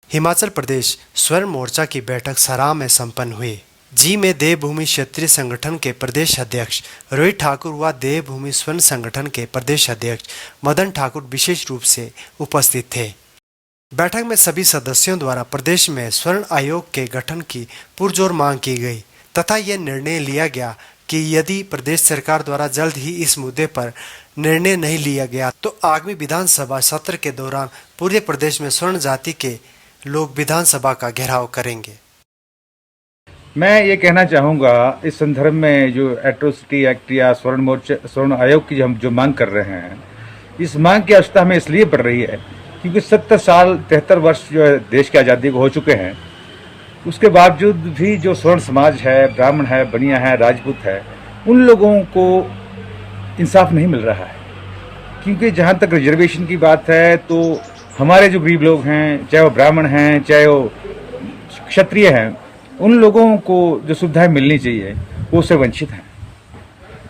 हिमाचल प्रदेश स्वर्ण मोर्चा की बैठक सराह में संपन्न हुई। जी में देवभूमि क्षेत्रीय संगठन के प्रदेश अध्यक्ष रोहित ठाकुर व देवभूमि स्वर्ण संगठन के प्रदेश अध्यक्ष मदन ठाकुर विशेष रूप से उपस्थित थे। बैठक में सभी सदस्यों द्वारा प्रदेश में स्वर्ण आयोग के गठन की पुरजोर मांग की गई तथा यह निर्णय लिया गया कि यदि प्रदेश सरकार द्वारा जल्द ही इस मुद्दे पर निर्णय नहीं लिया गया तो आगामी विधानसभा सत्र के दौरान पूरे प्रदेश में स्वर्ण जाति के लोग विधानसभा का घेराव करेंगे। मैं ये कहना चाहूँगा इस संदर्भ में जो एट्रोसिटी एक्ट या स्वर्ण आयोग की हम जो मांग कर रहे हैं, इस मांग की आवश्यकता हमें इसलिए पड़ रही है क्योंकि 70 साल 73 वर्ष जो है देश की आज़ादी को हो चुके हैं। उसके बावजूद भी जो स्वर्ण समाज है, ब्राह्मण है, बनिया है, राजपूत है, उन लोगों को इंसाफ नहीं मिल रहा है। क्योंकि जहाँ तक रिजर्वेशन की बात है तो हमारे जो गरीब लोग हैं, चाहे वो ब्राह्मण हैं, चाहे वो क्षत्रिय हैं, उन लोगों को जो सुविधाएं मिलनी चाहिए वो उससे वंचित हैं।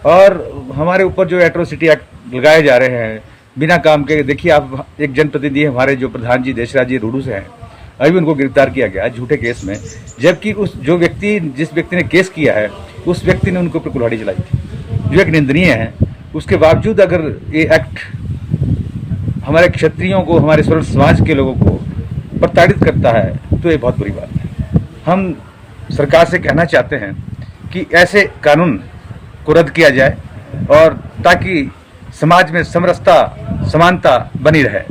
और हमारे ऊपर जो एट्रोसिटी एक्ट लगाए जा रहे हैं बिना काम के, देखिए आप एक जनप्रतिनिधि हमारे जो प्रधान जी देशराज जी रूडू से हैं, अभी उनको गिरफ्तार किया गया झूठे केस में, जबकि जिस व्यक्ति ने केस किया है उस व्यक्ति ने उनको ऊपर कुल्हाड़ी चलाई थी, जो एक निंदनीय है। उसके बावजूद अगर ये एक्ट हमारे क्षत्रियों को, हमारे स्वर्ण समाज के लोगों को प्रताड़ित करता है तो ये बहुत बुरी बात है। हम सरकार से कहना चाहते हैं कि ऐसे कानून को रद्द किया जाए और ताकि समाज में समरसता, समानता बनी रहे।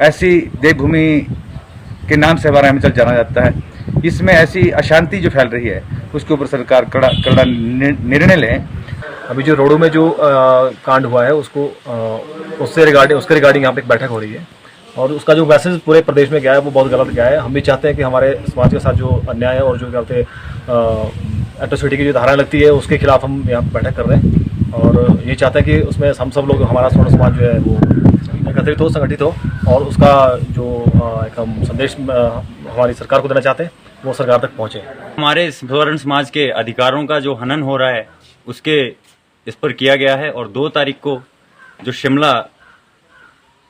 ऐसी देवभूमि के नाम से हमारा हिमाचल जाना जाता है। इसमें ऐसी अशांति जो फैल रही है उसके ऊपर सरकार कड़ा निर्णय लें। अभी जो रोडू में जो कांड हुआ है उसके रिगार्डिंग यहाँ पे एक बैठक हो रही है और उसका जो मैसेज पूरे प्रदेश में गया है वो बहुत गलत गया है। हम भी चाहते हैं कि हमारे समाज के साथ जो अन्याय है और जो क्या बोलते हैं एट्रोसिटी की जो धारणा लगती है उसके खिलाफ हम यहाँ बैठक कर रहे हैं और ये चाहते हैं कि उसमें हम सब लोग, हमारा स्वर्ण समाज जो है वो एकत्रित हो, संगठित हो और उसका जो एक हम संदेश हमारी सरकार को देना चाहते हैं वो सरकार तक पहुँचे। हमारे स्वर्ण समाज के अधिकारों का जो हनन हो रहा है उसके इस पर किया गया है और 2 तारीख को जो शिमला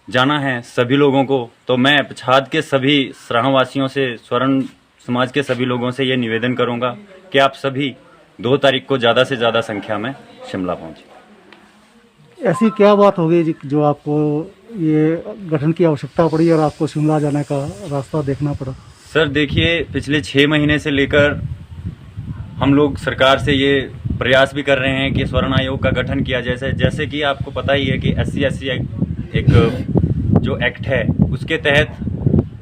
जाना है सभी लोगों को, तो मैं पच्छाद के सभी सराहवासियों से, स्वर्ण समाज के सभी लोगों से ये निवेदन करूंगा कि आप सभी 2 तारीख को ज़्यादा से ज़्यादा संख्या में शिमला पहुंचे। ऐसी क्या बात हो गई जो आपको ये गठन की आवश्यकता पड़ी और आपको शिमला जाने का रास्ता देखना पड़ा? सर देखिए, पिछले 6 महीने से लेकर हम लोग सरकार से ये प्रयास भी कर रहे हैं कि स्वर्ण आयोग का गठन किया जाए। जैसे कि आपको पता ही है कि SC एक जो एक्ट है उसके तहत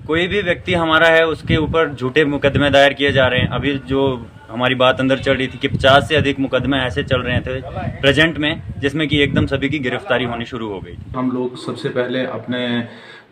कोई भी व्यक्ति हमारा है उसके ऊपर झूठे मुकदमे दायर किए जा रहे हैं। अभी जो हमारी बात अंदर चल रही थी कि 50 से अधिक मुकदमे ऐसे चल रहे थे प्रेजेंट में, जिसमें कि एकदम सभी की गिरफ्तारी होनी शुरू हो गई थी। हम लोग सबसे पहले अपने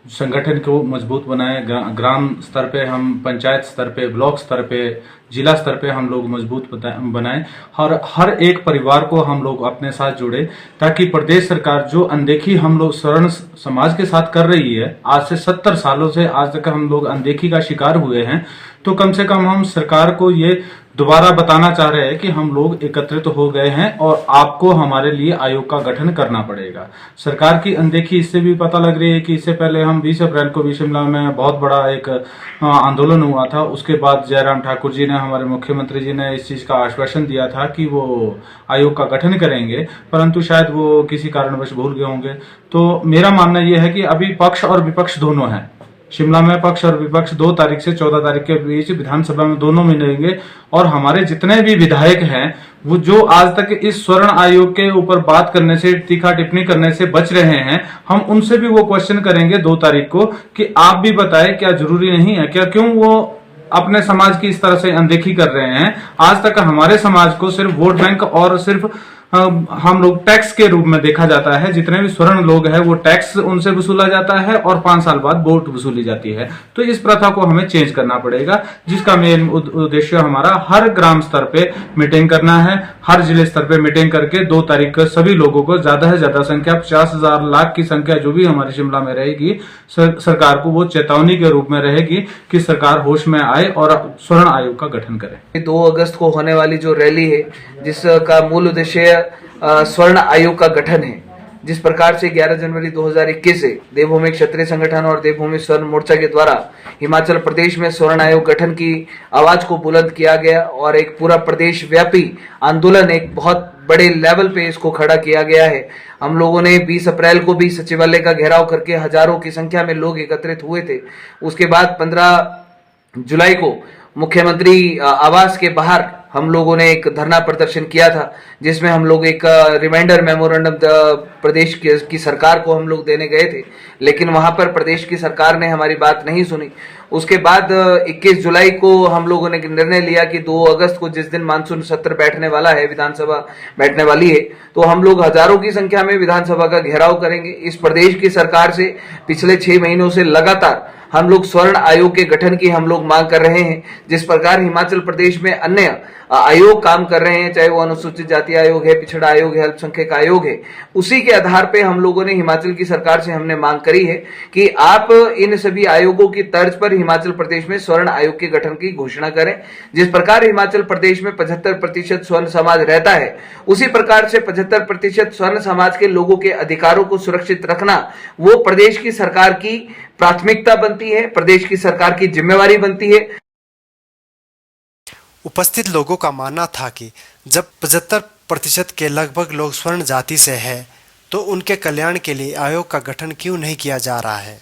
संगठन को मजबूत बनाए। ग्राम स्तर पे, हम पंचायत स्तर पे, ब्लॉक स्तर पे, जिला स्तर पे हम लोग मजबूत बनाएं और हर एक परिवार को हम लोग अपने साथ जोड़े ताकि प्रदेश सरकार जो अनदेखी हम लोग स्वर्ण समाज के साथ कर रही है, आज से 70 सालों से आज तक हम लोग अनदेखी का शिकार हुए हैं, तो कम से कम हम सरकार को ये दोबारा बताना चाह रहे हैं कि हम लोग एकत्रित हो गए हैं और आपको हमारे लिए आयोग का गठन करना पड़ेगा। सरकार की अनदेखी इससे भी पता लग रही है कि इससे पहले हम 20 अप्रैल को भी शिमला में बहुत बड़ा एक आंदोलन हुआ था। उसके बाद जयराम ठाकुर जी ने, हमारे मुख्यमंत्री जी ने इस चीज का आश्वासन दिया था कि वो आयोग का गठन करेंगे, परंतु शायद वो किसी कारणवश भूल गए होंगे। तो मेरा मानना यह है कि अभी पक्ष और विपक्ष दोनों हैं शिमला में। पक्ष और विपक्ष 2 तारीख से 14 तारीख के बीच विधानसभा में दोनों मिलेंगे और हमारे जितने भी विधायक हैं वो जो आज तक इस स्वर्ण आयोग के ऊपर बात करने से, तीखा टिप्पणी करने से बच रहे हैं, हम उनसे भी वो क्वेश्चन करेंगे 2 तारीख को कि आप भी बताएं क्या जरूरी नहीं है, क्या क्यों वो अपने समाज की इस तरह से अनदेखी कर रहे हैं। आज तक हमारे समाज को सिर्फ वोट बैंक और सिर्फ हम लोग टैक्स के रूप में देखा जाता है। जितने भी स्वर्ण लोग हैं वो टैक्स उनसे वसूला जाता है और 5 साल बाद वोट वसूली जाती है। तो इस प्रथा को हमें चेंज करना पड़ेगा, जिसका मेन उद्देश्य हमारा हर ग्राम स्तर पे मीटिंग करना है, हर जिले स्तर पे मीटिंग करके 2 तारीख को सभी लोगों को ज्यादा से ज्यादा संख्या 50,000 लाख की संख्या जो भी हमारे शिमला में रहेगी, सरकार को वो चेतावनी के रूप में रहेगी कि सरकार होश में आए और स्वर्ण आयोग का गठन करे। 2 अगस्त को होने वाली जो रैली है जिसका मूल उद्देश्य स्वर्ण आयोग का गठन है, जिस प्रकार से 11 जनवरी 2021 से देवभूमि क्षत्रिय संगठन और देवभूमि स्वर्ण मोर्चा के द्वारा हिमाचल प्रदेश में स्वर्ण आयोग गठन की आवाज को बुलंद किया गया और एक पूरा प्रदेश व्यापी आंदोलन एक बहुत बड़े लेवल पे इसको खड़ा किया गया है। हम लोगों ने 20 अप्रैल को भी सचिवालय का घेराव करके हजारों की संख्या में लोग एकत्रित हुए थे। उसके बाद 15 जुलाई को मुख्यमंत्री आवास के बाहर हम लोगों ने एक धरना प्रदर्शन किया था, जिसमें हम लोग एक रिमाइंडर मेमोरेंडम प्रदेश की सरकार को हम लोग देने गए थे, लेकिन वहां पर प्रदेश की सरकार ने हमारी बात नहीं सुनी। उसके बाद 21 जुलाई को हम लोगों ने निर्णय लिया कि 2 अगस्त को जिस दिन मानसून सत्र बैठने वाला है, विधानसभा बैठने वाली है, तो हम लोग हजारों की संख्या में विधानसभा का घेराव करेंगे। इस प्रदेश की सरकार से पिछले 6 महीनों से लगातार हम लोग स्वर्ण आयोग के गठन की हम लोग मांग कर रहे हैं। जिस प्रकार हिमाचल प्रदेश में अन्य आयोग काम कर रहे हैं, चाहे वो अनुसूचित जाति आयोग है, पिछड़ा आयोग है, अल्पसंख्यक आयोग है, उसी के आधार पे हम लोगों ने हिमाचल की सरकार से हमने मांग करी है कि आप इन सभी आयोगों की तर्ज पर हिमाचल प्रदेश में स्वर्ण आयोग के गठन की घोषणा करें। जिस प्रकार हिमाचल प्रदेश में 75% स्वर्ण समाज रहता है, उसी प्रकार से 75% स्वर्ण समाज के लोगों के अधिकारों को सुरक्षित रखना वो प्रदेश की सरकार की प्राथमिकता बनती है, प्रदेश की सरकार की जिम्मेवारी बनती है। उपस्थित लोगों का मानना था कि जब 75% के लगभग लोग स्वर्ण जाति से हैं, तो उनके कल्याण के लिए आयोग का गठन क्यों नहीं किया जा रहा है।